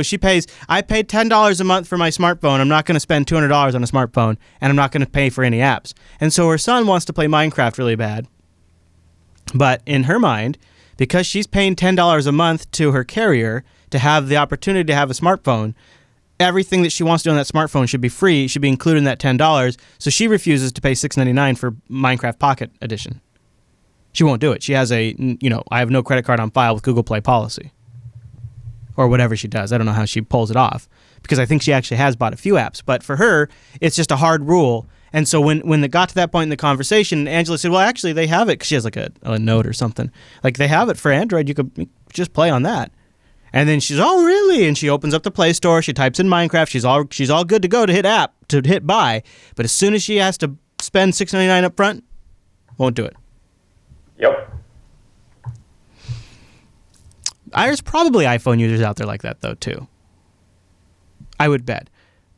A: I paid $10 a month for my smartphone. I'm not going to spend $200 on a smartphone, and I'm not going to pay for any apps. And so her son wants to play Minecraft really bad. But in her mind, because she's paying $10 a month to her carrier to have the opportunity to have a smartphone, everything that she wants to do on that smartphone should be free, should be included in that $10. So she refuses to pay $6.99 for Minecraft Pocket Edition. She won't do it. She has I have no credit card on file with Google Play policy. Or whatever she does. I don't know how she pulls it off. Because I think she actually has bought a few apps. But for her, it's just a hard rule. And so when it got to that point in the conversation, Angela said, well, actually, they have it. Because she has like a note or something. Like, they have it for Android. You could just play on that. And then she's, oh, really? And she opens up the Play Store. She types in Minecraft. She's all good to go to hit buy. But as soon as she has to spend $6.99 up front, won't do it.
B: Yep.
A: There's probably iPhone users out there like that, though, too. I would bet.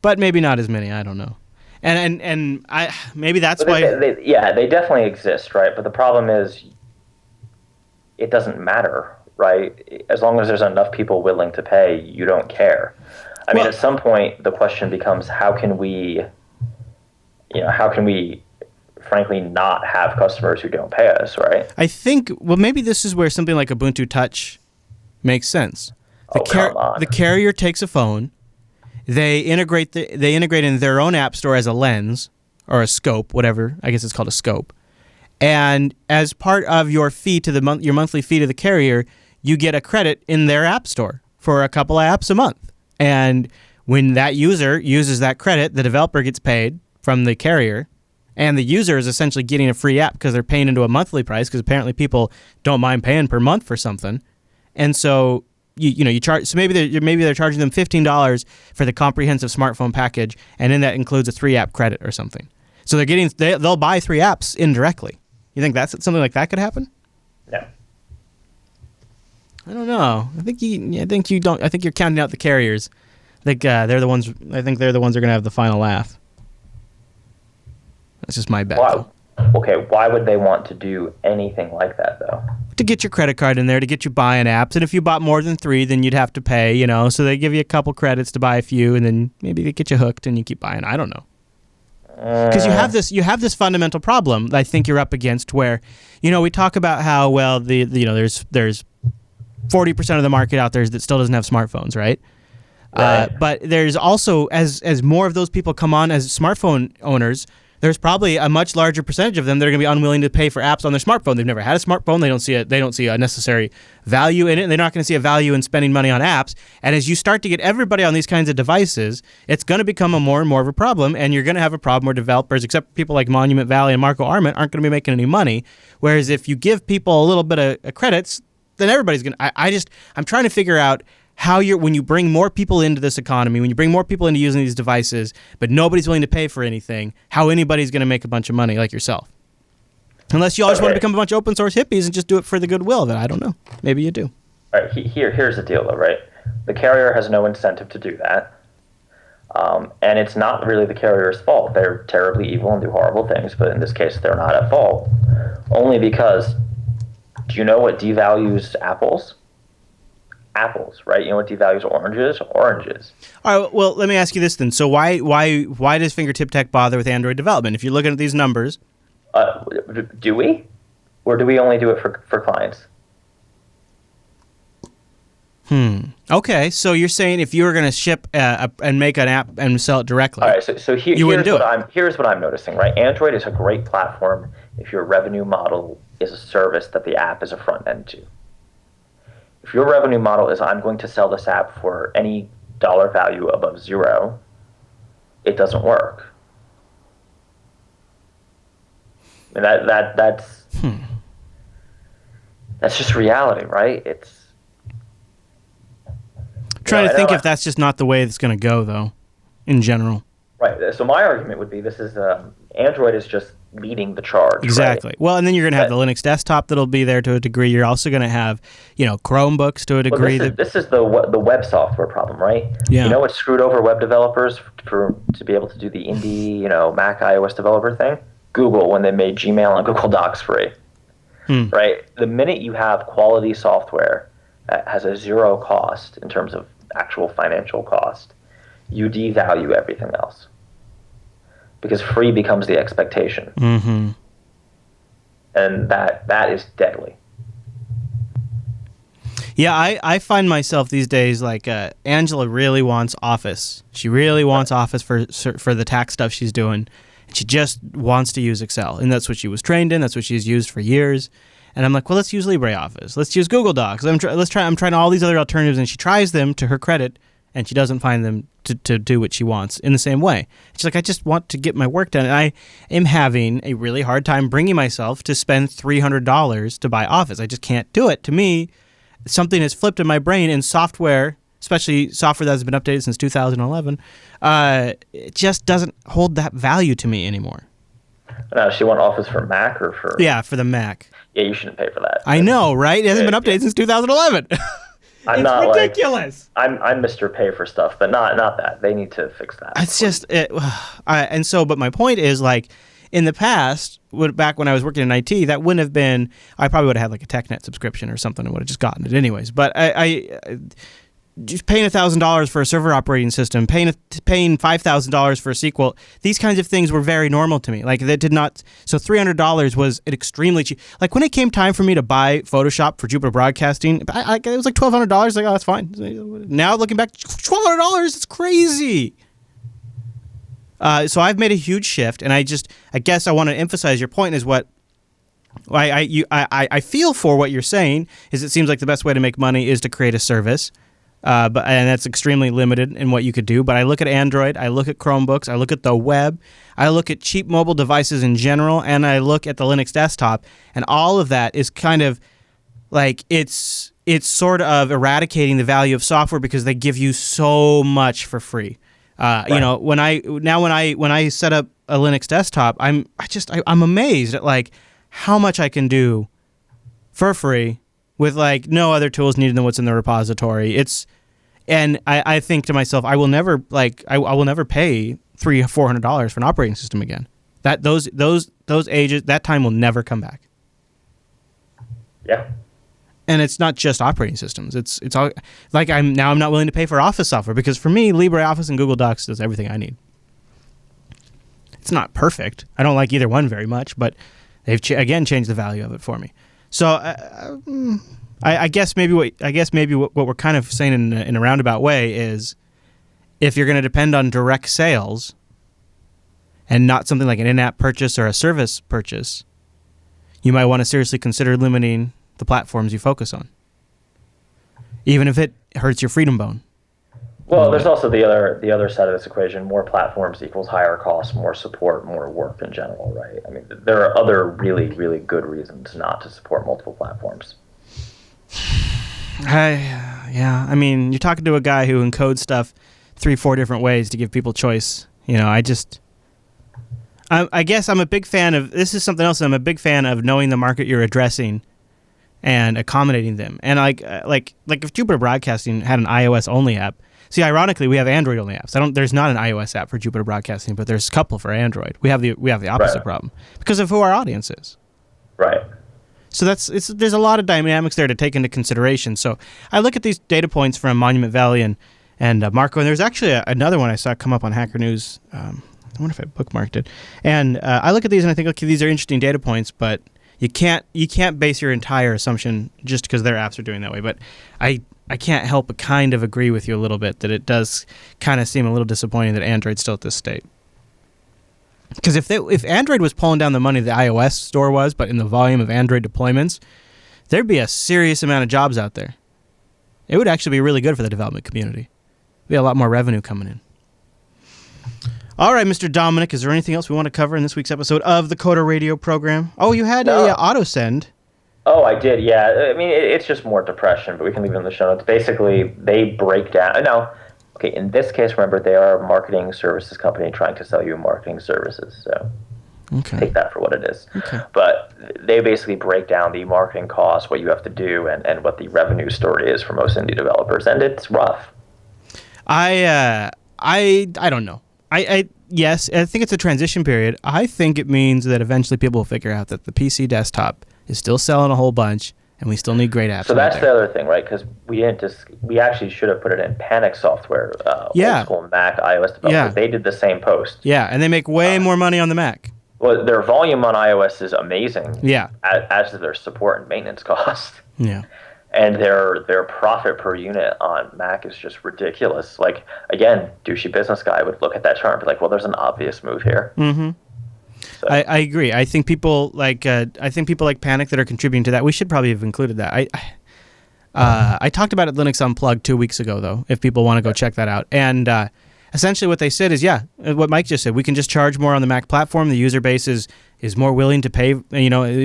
A: But maybe not as many. I don't know. And maybe that's why...
B: They definitely exist, right? But the problem is it doesn't matter, right? As long as there's enough people willing to pay, you don't care. I mean, at some point, the question becomes, how can we frankly not have customers who don't pay us, right?
A: I think, maybe this is where something like Ubuntu Touch makes sense.
B: Come on.
A: The carrier takes a phone, they integrate in their own app store as a lens or a scope, whatever. I guess it's called a scope. And as part of your fee to your monthly fee to the carrier, you get a credit in their app store for a couple of apps a month. And when that user uses that credit, the developer gets paid from the carrier. And the user is essentially getting a free app because they're paying into a monthly price, because apparently people don't mind paying per month for something. And so you charge. So maybe they're charging them $15 for the comprehensive smartphone package, and in that includes a 3-app credit or something. So they'll buy 3 apps indirectly. You think something like that could happen?
B: No.
A: I don't know. I think you don't. I think you're counting out the carriers. I think they're the ones. I think they're the ones that are going to have the final laugh. That's just my bet.
B: Wow. Okay, why would they want to do anything like that, though?
A: To get your credit card in there, to get you buying apps. And if you bought more than 3, then you'd have to pay, So they give you a couple credits to buy a few, and then maybe they get you hooked and you keep buying. I don't know. Because you have this fundamental problem that I think you're up against where, we talk about how, well, there's 40% of the market out there that still doesn't have smartphones, right?
B: Right.
A: But there's also, as more of those people come on as smartphone owners, there's probably a much larger percentage of them that are going to be unwilling to pay for apps on their smartphone. They've never had a smartphone. They don't see a necessary value in it, and they're not going to see a value in spending money on apps. And as you start to get everybody on these kinds of devices, it's going to become a more and more of a problem, and you're going to have a problem where developers, except people like Monument Valley and Marco Arment, aren't going to be making any money. Whereas if you give people a little bit of credits, then everybody's going to... I'm trying to figure out how when you bring more people into this economy, when you bring more people into using these devices, but nobody's willing to pay for anything, how anybody's going to make a bunch of money like yourself. Unless you all just want to become a bunch of open source hippies and just do it for the goodwill of it. I don't know. Maybe you do.
B: All right, here's the deal, though, right? The carrier has no incentive to do that. And it's not really the carrier's fault. They're terribly evil and do horrible things, but in this case, they're not at fault. Only because, do you know what devalues apples? Apples, right? You know what devalues oranges? Oranges.
A: All right, well, let me ask you this then. So why does Fingertip Tech bother with Android development? If you're looking at these numbers...
B: Do we? Or do we only do it for clients?
A: Okay, so you're saying if you were going to ship and make an app and sell it directly,
B: all right, so
A: you wouldn't do it.
B: Here's what I'm noticing, right? Android is a great platform if your revenue model is a service that the app is a front end to. If your revenue model is I'm going to sell this app for any dollar value above 0, it doesn't work. And that's just reality, right? It's
A: trying to think if that's just not the way it's going to go, though, in general.
B: Right. So my argument would be this is Android is just leading the charge.
A: Exactly.
B: Right?
A: Well, and then you're going to have the Linux desktop that'll be there to a degree. You're also going to have, Chromebooks to a degree.
B: Well, this is the web software problem, right?
A: Yeah.
B: You know what screwed over web developers to be able to do the indie, Mac iOS developer thing? Google, when they made Gmail and Google Docs free. Right? The minute you have quality software that has a 0 cost in terms of actual financial cost, you devalue everything else. Because free becomes the expectation.
A: Mm-hmm.
B: And that is deadly.
A: Yeah, I find myself these days like Angela really wants Office. She really wants Office for the tax stuff she's doing. And she just wants to use Excel. And that's what she was trained in. That's what she's used for years. And I'm like, well, let's use LibreOffice. Let's use Google Docs. I'm trying all these other alternatives. And she tries them to her credit. And she doesn't find them to do what she wants in the same way. She's like, I just want to get my work done. And I am having a really hard time bringing myself to spend $300 to buy Office. I just can't do it. To me, something has flipped in my brain, and software, especially software that has been updated since 2011, it just doesn't hold that value to me anymore.
B: Now, does she want Office for Mac or for...
A: Yeah, for the Mac.
B: Yeah, you shouldn't pay for that.
A: I know, right? It hasn't been updated since 2011.
B: I'm
A: it's
B: not
A: ridiculous.
B: I'm Mr. Pay for stuff, but not that. They need to fix that.
A: It's just but my point is, like, in the past, back when I was working in IT, that wouldn't have been. I probably would have had like a TechNet subscription or something, and would have just gotten it anyways. But I just paying $1,000 for a server operating system, paying $5,000 for a SQL. These kinds of things were very normal to me. Like, that did not. So $300 was an extremely cheap. Like, when it came time for me to buy Photoshop for Jupiter Broadcasting, it was like $1,200. Like, oh, that's fine. Now looking back, $1,200. It's crazy. So I've made a huge shift, and I guess I want to emphasize your point is what. I feel for what you're saying. Is it seems like the best way to make money is to create a service. And that's extremely limited in what you could do. But I look at Android, I look at Chromebooks, I look at the web, I look at cheap mobile devices in general, and I look at the Linux desktop, and all of that is kind of like it's sort of eradicating the value of software because they give you so much for free. Right. When I set up a Linux desktop, I'm amazed at like how much I can do for free with like no other tools needed than what's in the repository. And I think to myself, I will never pay $300-$400 for an operating system again. That those ages, that time will never come back.
B: Yeah.
A: And it's not just operating systems. It's all like I'm not willing to pay for Office software because for me, LibreOffice and Google Docs does everything I need. it's not perfect. I don't like either one very much, but they've again changed the value of it for me. So I guess maybe what we're kind of saying in a roundabout way is, if you're going to depend on direct sales and not something like an in-app purchase or a service purchase, you might want to seriously consider limiting the platforms you focus on, even if it hurts your freedom bone.
B: Well, there's also the other side of this equation. More platforms equals higher costs, more support, more work in general, right? I mean, there are other really, really good reasons not to support multiple platforms.
A: Yeah. I mean, you're talking to a guy who encodes stuff 3-4 different ways to give people choice. I guess I'm a big fan of, this is something else, I'm a big fan of knowing the market you're addressing and accommodating them. And like if Jupiter Broadcasting had an iOS only app, see, ironically, we have Android only apps. There's not an iOS app for Jupiter Broadcasting, but there's a couple for Android. We have the opposite problem because of who our audience is.
B: Right.
A: So there's a lot of dynamics there to take into consideration. So I look at these data points from Monument Valley and Marco, and there's actually another one I saw come up on Hacker News. I wonder if I bookmarked it. And I look at these and I think, okay, these are interesting data points, but you can't base your entire assumption just because their apps are doing that way. But I can't help but kind of agree with you a little bit that it does kind of seem a little disappointing that Android's still at this state. Because if Android was pulling down the money the iOS store was, but in the volume of Android deployments, there'd be a serious amount of jobs out there. It would actually be really good for the development community. Be a lot more revenue coming in. All right, Mr. Dominic, is there anything else we want to cover in this week's episode of the Coder Radio program? Oh, you had a auto send.
B: Oh, I did, yeah. I mean, it's just more depression, but we can leave it in the show notes. Basically, they break down. Now, okay, in this case, remember, they are a marketing services company trying to sell you marketing services. So take that for what it is.
A: Okay.
B: But they basically break down the marketing costs, what you have to do, and what the revenue story is for most indie developers, and it's rough.
A: I don't know. Yes, I think it's a transition period. I think it means that eventually people will figure out that the PC desktop is still selling a whole bunch, and we still need great apps.
B: So that's the other thing, right? Because we actually should have put it in Panic Software, old school Mac, iOS developers.
A: Yeah.
B: They did the same post.
A: Yeah, and they make way more money on the Mac.
B: Well, their volume on iOS is amazing.
A: Yeah.
B: As is their support and maintenance cost.
A: Yeah.
B: And their profit per unit on Mac is just ridiculous. Like, again, douchey business guy would look at that chart and be like, well, there's an obvious move here.
A: Mm-hmm. So. I agree. I think people like Panic that are contributing to that. We should probably have included that. I talked about it Linux Unplugged 2 weeks ago, though, if people want to go check that out. And essentially what they said is, what Mike just said, we can just charge more on the Mac platform. The user base is more willing to pay,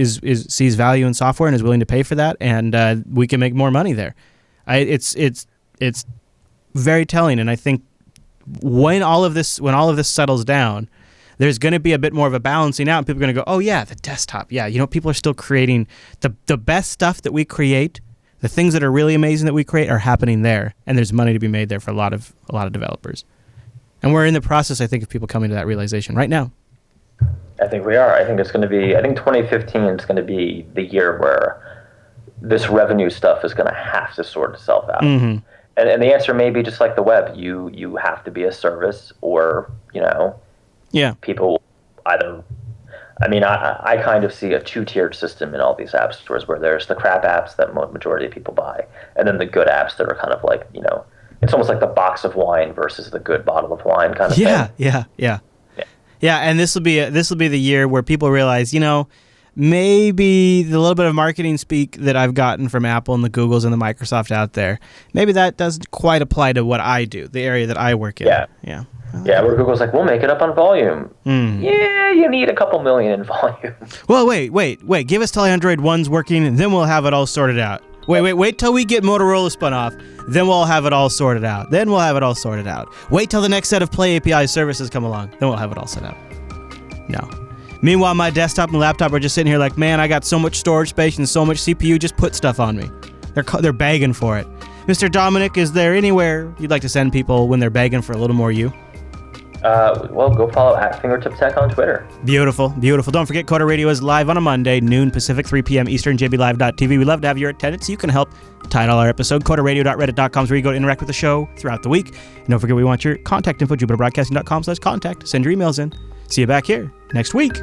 A: sees value in software and is willing to pay for that, and we can make more money there. It's very telling, and I think when all of this settles down, there's going to be a bit more of a balancing out, and people are going to go, oh yeah, the desktop, yeah, people are still creating the best stuff that we create. The things that are really amazing that we create are happening there, and there's money to be made there for a lot of developers. And we're in the process, I think, of people coming to that realization right now.
B: I think we are. I think 2015 is going to be the year where this revenue stuff is going to have to sort itself out.
A: Mm-hmm.
B: And the answer may be just like the web. You have to be a service, or people either. I mean, I kind of see a two-tiered system in all these app stores where there's the crap apps that majority of people buy, and then the good apps that are kind of like, it's almost like the box of wine versus the good bottle of wine kind of thing.
A: Yeah, and this will be the year where people realize, maybe the little bit of marketing speak that I've gotten from Apple and the Googles and the Microsoft out there, maybe that doesn't quite apply to what I do, the area that I work in.
B: Yeah, where Google's like, we'll make it up on volume. Yeah, you need a couple million in volume.
A: Well, wait. Give us till Android 1's working, and then we'll have it all sorted out. Wait till we get Motorola spun off, then we'll have it all sorted out. Wait till the next set of Play API services come along, then we'll have it all set out. No. Meanwhile, my desktop and laptop are just sitting here like, man, I got so much storage space and so much CPU, just put stuff on me. They're begging for it. Mr. Dominic, is there anywhere you'd like to send people when they're begging for a little more you?
B: Well, go follow @FingertipTech on Twitter.
A: Beautiful. Don't forget, Coder Radio is live on a Monday, noon Pacific, 3 p.m. Eastern, jblive.tv. We love to have your attendance. You can help title our episode. Coderradio.reddit.com is where you go to interact with the show throughout the week. And don't forget, we want your contact info, jupiterbroadcasting.com/contact. Send your emails in. See you back here next week.